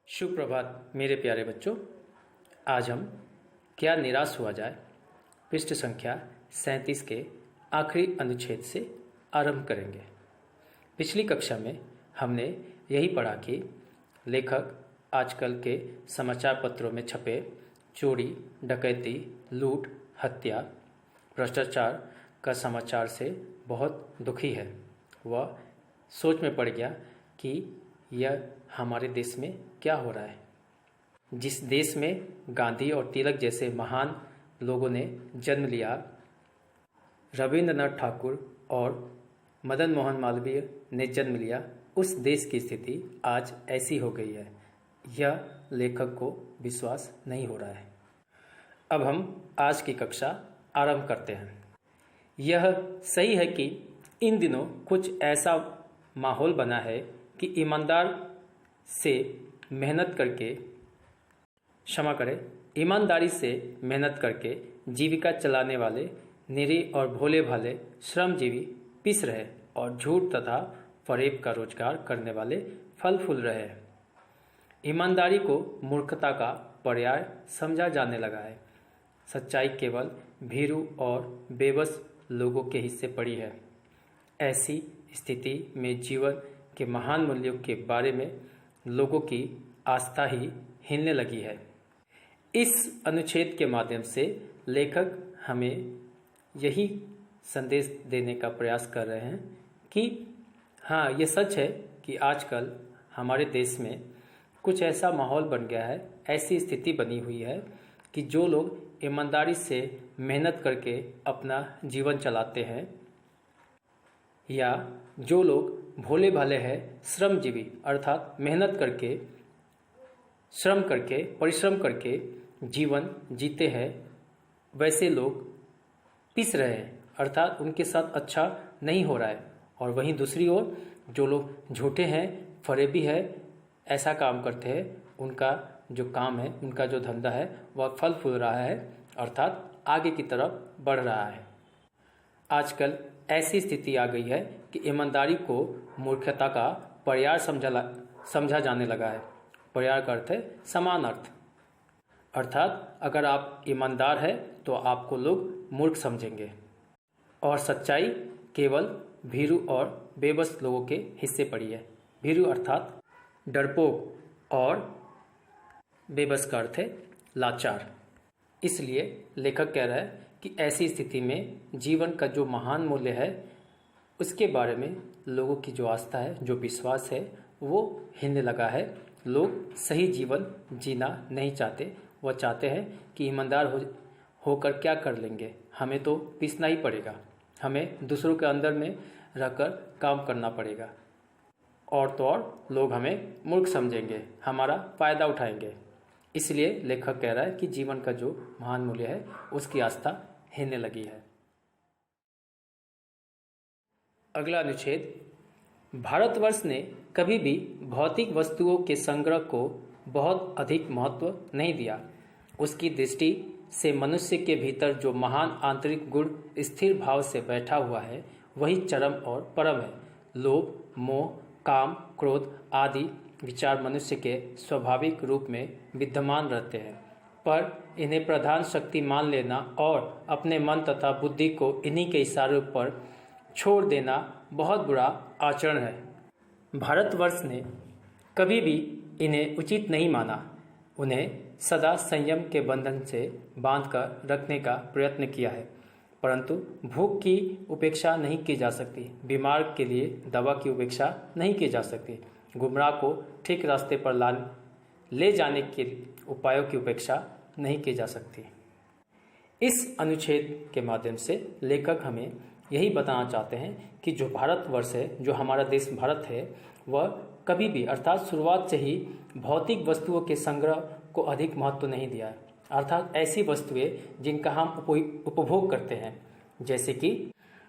शुभ प्रभात मेरे प्यारे बच्चों। आज हम क्या निराश हुआ जाए पृष्ठ संख्या 37 के आखिरी अनुच्छेद से आरंभ करेंगे। पिछली कक्षा में हमने यही पढ़ा कि लेखक आजकल के समाचार पत्रों में छपे चोरी, डकैती, लूट, हत्या, भ्रष्टाचार का समाचार से बहुत दुखी है। वह सोच में पड़ गया कि यह हमारे देश में क्या हो रहा है। जिस देश में गांधी और तिलक जैसे महान लोगों ने जन्म लिया, रविंद्रनाथ ठाकुर और मदन मोहन मालवीय ने जन्म लिया, उस देश की स्थिति आज ऐसी हो गई है। यह लेखक को विश्वास नहीं हो रहा है। अब हम आज की कक्षा आरंभ करते हैं। यह सही है कि इन दिनों कुछ ऐसा माहौल बना है कि ईमानदारी से मेहनत करके जीविका चलाने वाले निरीह और भोले भाले श्रमजीवी पिस रहे और झूठ तथा फरेब का रोजगार करने वाले फल फूल रहे हैं। ईमानदारी को मूर्खता का पर्याय समझा जाने लगा है। सच्चाई केवल भीरू और बेबस लोगों के हिस्से पड़ी है। ऐसी स्थिति में जीवन के महान मूल्यों के बारे में लोगों की आस्था ही हिलने लगी है। इस अनुच्छेद के माध्यम से लेखक हमें यही संदेश देने का प्रयास कर रहे हैं कि हाँ, ये सच है कि आजकल हमारे देश में कुछ ऐसा माहौल बन गया है, ऐसी स्थिति बनी हुई है कि जो लोग ईमानदारी से मेहनत करके अपना जीवन चलाते हैं या जो लोग भोले भाले हैं, श्रमजीवी अर्थात मेहनत करके, श्रम करके, परिश्रम करके जीवन जीते हैं, वैसे लोग पिस रहे हैं अर्थात उनके साथ अच्छा नहीं हो रहा है। और वहीं दूसरी ओर जो लोग झूठे हैं, फरेबी है, ऐसा काम करते हैं, उनका जो काम है, उनका जो धंधा है, वह फल फूल रहा है अर्थात आगे की तरफ बढ़ रहा है। आजकल ऐसी स्थिति आ गई है कि ईमानदारी को मूर्खता का पर्याय समझा जाने लगा है। पर्याय का अर्थ है समान अर्थ, अर्थात अगर आप ईमानदार हैं तो आपको लोग मूर्ख समझेंगे और सच्चाई केवल भीरू और बेबस लोगों के हिस्से पड़ी है। भीरू अर्थात डरपोक और बेबस का अर्थ है लाचार। इसलिए लेखक कह रहा है कि ऐसी स्थिति में जीवन का जो महान मूल्य है उसके बारे में लोगों की जो आस्था है, जो विश्वास है, वो हिलने लगा है। लोग सही जीवन जीना नहीं चाहते। वह चाहते हैं कि ईमानदार होकर क्या कर लेंगे, हमें तो पिसना ही पड़ेगा, हमें दूसरों के अंदर में रहकर काम करना पड़ेगा, और तो और लोग हमें मूर्ख समझेंगे, हमारा फ़ायदा उठाएंगे। इसलिए लेखक कह रहा है कि जीवन का जो महान मूल्य है उसकी आस्था हिलने लगी है। अगला अनुच्छेद, भारतवर्ष ने कभी भी भौतिक वस्तुओं के संग्रह को बहुत अधिक महत्व नहीं दिया। उसकी दृष्टि से मनुष्य के भीतर जो महान आंतरिक गुण स्थिर भाव से बैठा हुआ है वही चरम और परम है। लोभ, मोह, काम, क्रोध आदि विचार मनुष्य के स्वाभाविक रूप में विद्यमान रहते हैं, पर इन्हें प्रधान शक्ति मान लेना और अपने मन तथा बुद्धि को इन्हीं के इशारों पर छोड़ देना बहुत बुरा आचरण है। भारतवर्ष ने कभी भी इन्हें उचित नहीं माना। उन्हें सदा संयम के बंधन से बांधकर रखने का प्रयत्न किया है, परंतु भूख की उपेक्षा नहीं की जा सकती, बीमार के लिए दवा की उपेक्षा नहीं की जा सकती, गुमराह को ठीक रास्ते पर ले जाने के उपायों की उपेक्षा नहीं की जा सकती। इस अनुच्छेद के माध्यम से लेखक हमें यही बताना चाहते हैं कि जो भारतवर्ष है, जो हमारा देश भारत है, वह कभी भी अर्थात शुरुआत से ही भौतिक वस्तुओं के संग्रह को अधिक महत्व नहीं दिया है। अर्थात ऐसी वस्तुएं जिनका हम उपभोग करते हैं, जैसे कि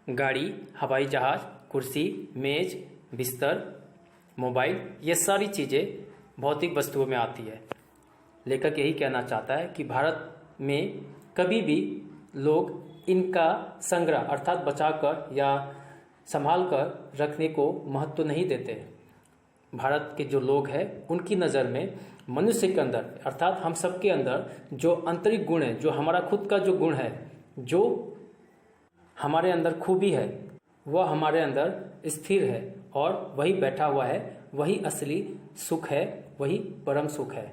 गाड़ी, हवाई जहाज, कुर्सी, मेज, बिस्तर, मोबाइल, ये सारी चीज़ें भौतिक वस्तुओं में आती है। लेखक यही कहना चाहता है कि भारत में कभी भी लोग इनका संग्रह अर्थात बचाकर या संभाल कर रखने को महत्व नहीं देते। भारत के जो लोग हैं उनकी नज़र में मनुष्य के अंदर अर्थात हम सबके अंदर जो आंतरिक गुण है, जो हमारा खुद का जो गुण है, जो हमारे अंदर खूबी है, वह हमारे अंदर स्थिर है और वही बैठा हुआ है, वही असली सुख है, वही परम सुख है।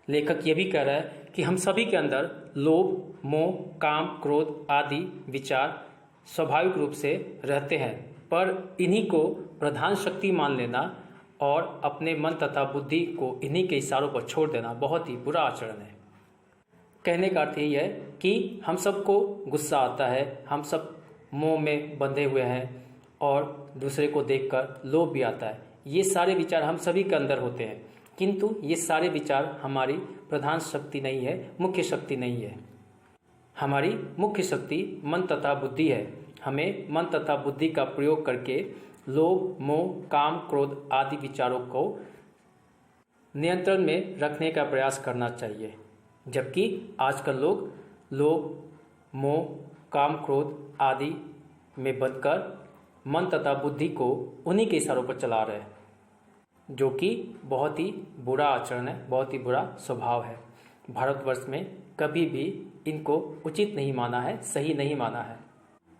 लेखक ये भी कह रहा है कि हम सभी के अंदर लोभ, मोह, काम, क्रोध आदि विचार स्वाभाविक रूप से रहते हैं, पर इन्हीं को प्रधान शक्ति मान लेना और अपने मन तथा बुद्धि को इन्हीं के इशारों पर छोड़ देना बहुत ही बुरा आचरण है। कहने का अर्थ यही है कि हम सबको गुस्सा आता है, हम सब मोह में बंधे हुए हैं और दूसरे को देखकर लोभ भी आता है। ये सारे विचार हम सभी के अंदर होते हैं, किंतु ये सारे विचार हमारी प्रधान शक्ति नहीं है, मुख्य शक्ति नहीं है। हमारी मुख्य शक्ति मन तथा बुद्धि है। हमें मन तथा बुद्धि का प्रयोग करके लोभ, मोह, काम, क्रोध आदि विचारों को नियंत्रण में रखने का प्रयास करना चाहिए। जबकि आजकल लोग लोभ, मोह, काम, क्रोध आदि में बंधकर मन तथा बुद्धि को उन्हीं के इशारों पर चला रहे हैं, जो कि बहुत ही बुरा आचरण है, बहुत ही बुरा स्वभाव है। भारतवर्ष में कभी भी इनको उचित नहीं माना है, सही नहीं माना है।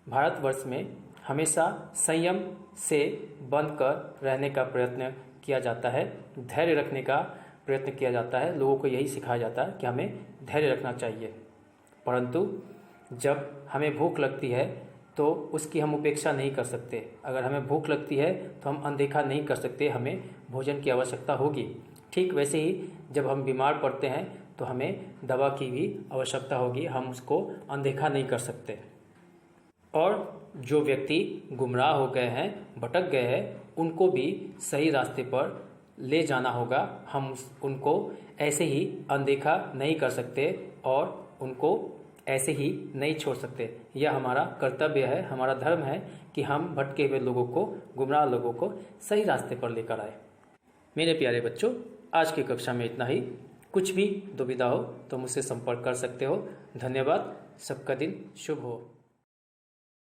भारतवर्ष में हमेशा संयम से बंधकर रहने का प्रयत्न किया जाता है, धैर्य रखने का प्रयत्न किया जाता है। लोगों को यही सिखाया जाता है कि हमें धैर्य रखना चाहिए, परंतु जब हमें भूख लगती है तो उसकी हम उपेक्षा नहीं कर सकते। अगर हमें भूख लगती है तो हम अनदेखा नहीं कर सकते, हमें भोजन की आवश्यकता होगी। ठीक वैसे ही जब हम बीमार पड़ते हैं तो हमें दवा की भी आवश्यकता होगी, हम उसको अनदेखा नहीं कर सकते। और जो व्यक्ति गुमराह हो गए हैं, भटक गए हैं, उनको भी सही रास्ते पर ले जाना होगा। हम उनको ऐसे ही अनदेखा नहीं कर सकते और उनको ऐसे ही नहीं छोड़ सकते। यह हमारा कर्तव्य है, हमारा धर्म है कि हम भटके हुए लोगों को, गुमराह लोगों को सही रास्ते पर लेकर आए। मेरे प्यारे बच्चों, आज की कक्षा में इतना ही। कुछ भी दुविधा हो तो मुझसे संपर्क कर सकते हो। धन्यवाद। सबका दिन शुभ हो।